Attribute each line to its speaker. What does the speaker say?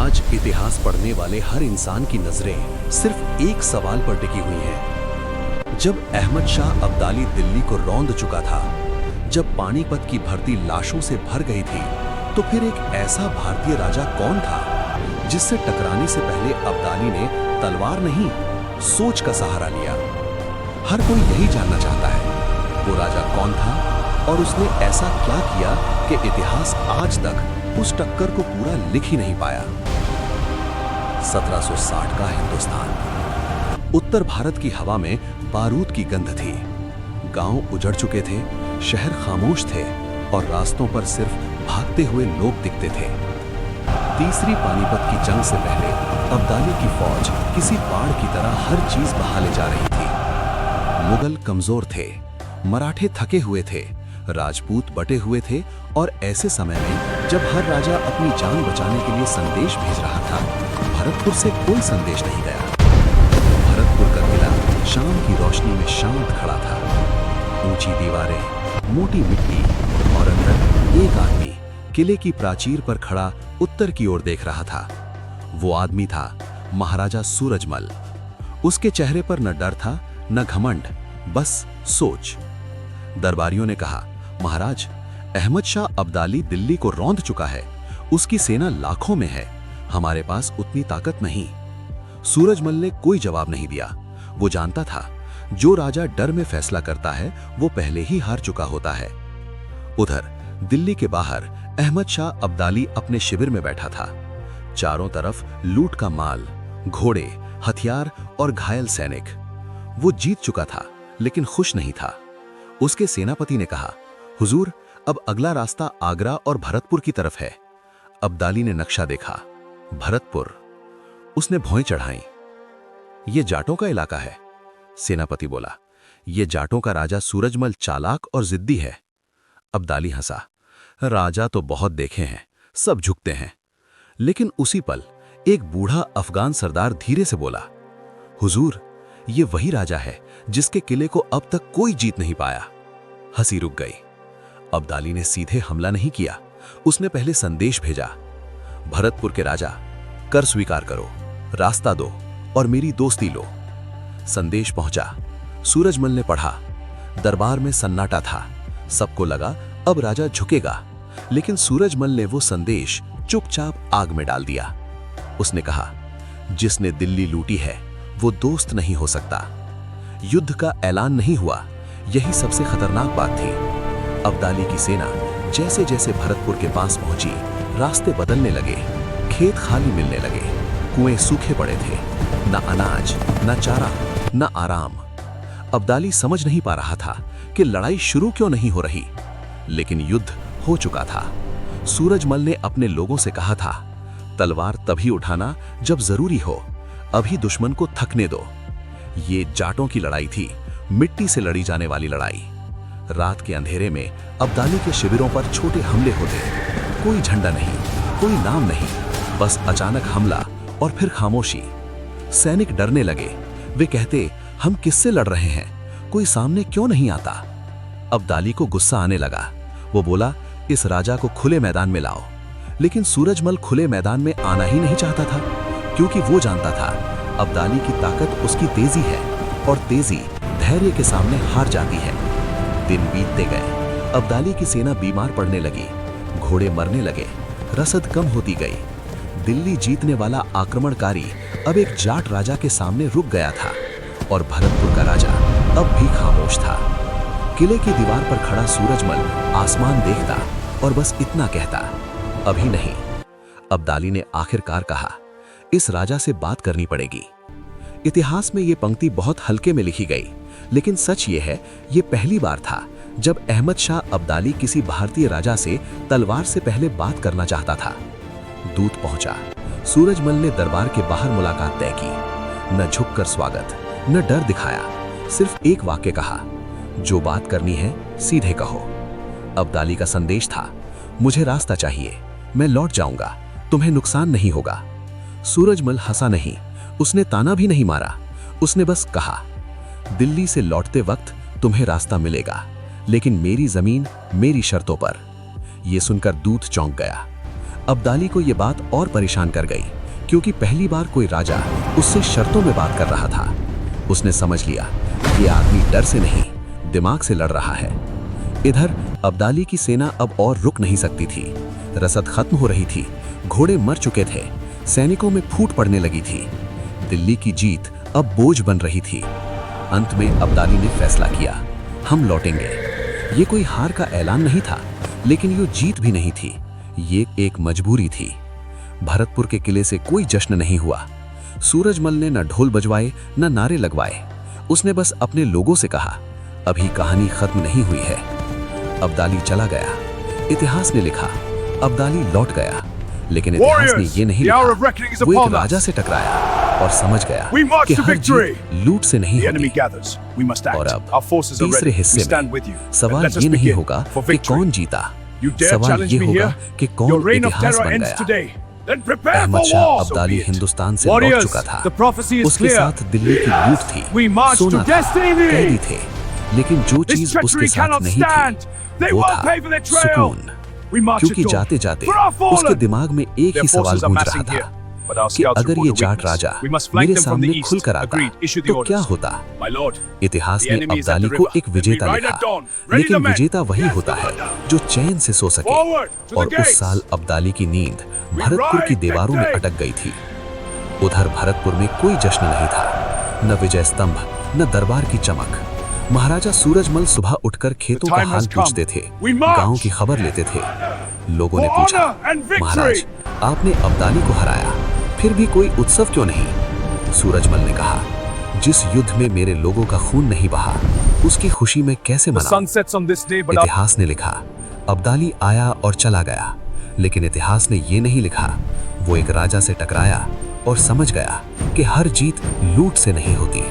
Speaker 1: आज इतिहास पढ़ने वाले हर इंसान की नजरें सिर्फ एक सवाल पर टिकी हुई हैं। जब अहमद शाह अब्दाली दिल्ली को रौंद चुका था, जब पानीपत की भर्ती लाशों से भर गई थी, तो फिर एक ऐसा भारतीय राजा कौन था जिससे टकराने से पहले अब्दाली ने तलवार नहीं, सोच का सहारा लिया। हर कोई यही जानना चाहता है, वो राजा कौन था और उसने ऐसा क्या किया कि इतिहास आज तक उस टक्कर को पूरा लिख ही नहीं पाया। 1760 का हिंदुस्तान। उत्तर भारत की हवा में बारूद की गंध थी। गांव उजड़ चुके थे, शहर खामोश थे और रास्तों पर सिर्फ भागते हुए लोग दिखते थे। तीसरी पानीपत की जंग से पहले अब्दाली की फौज किसी बाढ़ की तरह हर चीज बहा ले जा रही थी। मुगल कमजोर थे, मराठे थके हुए थे, राजपूत बटे हुए थे और ऐसे समय में जब हर राजा अपनी जान बचाने के लिए संदेश भेज रहा था, भरतपुर से कोई संदेश नहीं गया। भरतपुर का किला शाम की रोशनी में शांत खड़ा था। ऊंची दीवारें, मोटी मिट्टी और अंदर एक आदमी किले की प्राचीर पर खड़ा उत्तर की ओर देख रहा था। वो आदमी था महाराजा सूरजमल। उसके चेहरे पर न डर था न घमंड, बस सोच। दरबारियों ने कहा, महाराज, अहमद शाह अब्दाली दिल्ली को रौंद चुका है, उसकी सेना लाखों में है, हमारे पास उतनी ताकत नहीं। सूरजमल ने कोई जवाब नहीं दिया। वो जानता था, जो राजा डर में फैसला करता है वो पहले ही हार चुका होता है। उधर दिल्ली के बाहर अहमद शाह अब्दाली अपने शिविर में बैठा था। चारों तरफ लूट का माल, घोड़े, हथियार और घायल सैनिक। वो जीत चुका था लेकिन खुश नहीं था। उसके सेनापति ने कहा, हुजूर, अब अगला रास्ता आगरा और भरतपुर की तरफ है। अब्दाली ने नक्शा देखा, भरतपुर। उसने भौएं चढ़ाई। ये जाटों का इलाका है। सेनापति बोला, ये जाटों का राजा सूरजमल चालाक और जिद्दी है। अब्दाली हंसा, राजा तो बहुत देखे हैं, सब झुकते हैं। लेकिन उसी पल एक बूढ़ा अफगान सरदार धीरे से बोला, हुजूर, ये वही राजा है जिसके किले को अब तक कोई जीत नहीं पाया। हंसी रुक गई। अब्दाली ने सीधे हमला नहीं किया, उसने पहले संदेश भेजा, भरतपुर के राजा, कर स्वीकार करो, रास्ता दो और मेरी दोस्ती लो। संदेश पहुंचा। सूरजमल ने पढ़ा। दरबार में सन्नाटा था। सबको लगा अब राजा झुकेगा, लेकिन सूरजमल ने वो संदेश चुपचाप आग में डाल दिया। उसने कहा, जिसने दिल्ली लूटी है वो दोस्त नहीं हो सकता। युद्ध का ऐलान नहीं हुआ, यही सबसे खतरनाक बात थी। अब्दाली की सेना जैसे जैसे भरतपुर के पास पहुंची, रास्ते बदलने लगे, खेत खाली मिलने लगे, कुएं सूखे पड़े थे, न अनाज, न चारा, न आराम। अब्दाली समझ नहीं पा रहा था कि लड़ाई शुरू क्यों नहीं हो रही, लेकिन युद्ध हो चुका था। सूरजमल ने अपने लोगों से कहा था, तलवार तभी उठाना जब जरूरी हो, अभी दुश्मन को थकने दो। ये जाटों की लड़ाई थी, मिट्टी से लड़ी जाने वाली लड़ाई। रात के अंधेरे में अब्दाली के शिविरों पर छोटे हमले होते, कोई झंडा नहीं, कोई नाम नहीं, बस अचानक हमला और फिर खामोशी। सैनिक डरने लगे। वे कहते, हम किससे लड़ रहे हैं, कोई सामने क्यों नहीं आता। अब्दाली को गुस्सा आने लगा। वो बोला, इस राजा को खुले मैदान में लाओ। लेकिन सूरजमल खुले मैदान में आना ही नहीं चाहता था, क्योंकि वो जानता था अब्दाली की ताकत उसकी तेजी है और तेजी धैर्य के सामने हार जाती है। दिन बीतते गए। अब्दाली की सेना बीमार पड़ने लगी, घोड़े मरने लगे, रसद कम होती गई। दिल्ली जीतने वाला आक्रमणकारी अब एक जाट राजा के सामने रुक गया था और भरतपुर का राजा अब भी खामोश था। किले की दीवार पर खड़ा सूरजमल आसमान देखता और बस इतना कहता, अभी नहीं। अब्दाली ने आखिरकार कहा, इस राजा से बात करनी पड़ेगी। इतिहास में ये पंक्ति बहुत हल्के में लिखी गई, लेकिन सच ये है, ये पहली बार था जब अहमद शाह अब्दाली किसी भारतीय राजा से तलवार से पहले बात करना चाहता था। दूत पहुंचा। सूरजमल ने दरबार के बाहर मुलाकात तय की। न झुककर स्वागत, न डर दिखाया, सिर्फ एक वाक्य कहा, जो बात करनी है सीधे कहो। अब्दाली का संदेश था, मुझे रास्ता चाहिए, मैं लौट जाऊंगा, तुम्हें नुकसान नहीं होगा। सूरजमल हंसा नहीं, उसने ताना भी नहीं मारा, उसने बस कहा, दिल्ली से लौटते वक्त तुम्हें रास्ता मिलेगा, लेकिन मेरी जमीन मेरी शर्तों पर। यह सुनकर दूत चौंक गया। अब्दाली को ये बात और परेशान कर गई, क्योंकि पहली बार कोई राजा उससे शर्तों में बात कर रहा था। उसने समझ लिया ये आदमी डर से नहीं, दिमाग से लड़ रहा है। इधर अब्दाली की सेना अब और रुक नहीं सकती थी। रसद खत्म हो रही थी, घोड़े मर चुके थे, सैनिकों में फूट पड़ने लगी थी। दिल्ली की जीत अब बोझ बन रही थी। अंत में अब्दाली ने फैसला किया, हम लौटेंगे। ये कोई हार का ऐलान नहीं था, लेकिन ये जीत भी नहीं थी, ये एक मजबूरी थी। भरतपुर के किले से कोई जश्न नहीं हुआ। सूरजमल ने न ढोल बजवाए न नारे लगवाए। उसने बस अपने लोगों से कहा, अभी कहानी खत्म नहीं हुई है। अब्दाली चला गया। इतिहास ने लिखा, अब्दाली लौट गया, लेकिन इतिहास ने ये नहीं लिखा वो एक राजा से टकराया और समझ गया कि हर जीत लूट से नहीं होती। और अब तीसरे हिस्से में सवाल ये नहीं होगा कि कौन जीता, सवाल ये होगा कि कौन इतिहास बन गया। अहमद शाह अब्दाली हिंदुस्तान से लौट चुका था। उसके साथ दिल्ली की लूट थी, सोना था, कैदी थे, लेकिन जो चीज उसके साथ नहीं थी वो था सुकून। क्योंकि जाते जाते उसके दिमाग में एक ही सवाल गूंज रहा था कि अगर ये जाट राजा मेरे सामने खुलकर आता तो क्या होता। इतिहास ने अब्दाली को एक विजेता लिखा, लेकिन विजेता वही होता है जो चैन से सो सके। और उस साल अब्दाली की नींद भरतपुर की दीवारों में अटक गई थी। उधर भरतपुर में कोई जश्न नहीं था, न विजय स्तंभ न दरबार की चमक। महाराजा सूरजमल सुबह उठकर खेतों का हाल पूछते थे, गांव की खबर लेते थे। लोगों ने पूछा, महाराज आपने अब्दाली को हराया, फिर भी कोई उत्सव क्यों नहीं? सूरजमल ने कहा, जिस युद्ध में मेरे लोगों का खून नहीं बहा उसकी खुशी में कैसे मनाऊं? इतिहास ने लिखा, अब्दाली आया और चला गया, लेकिन इतिहास ने ये नहीं लिखा वो एक राजा से टकराया और समझ गया कि हर जीत लूट से नहीं होती।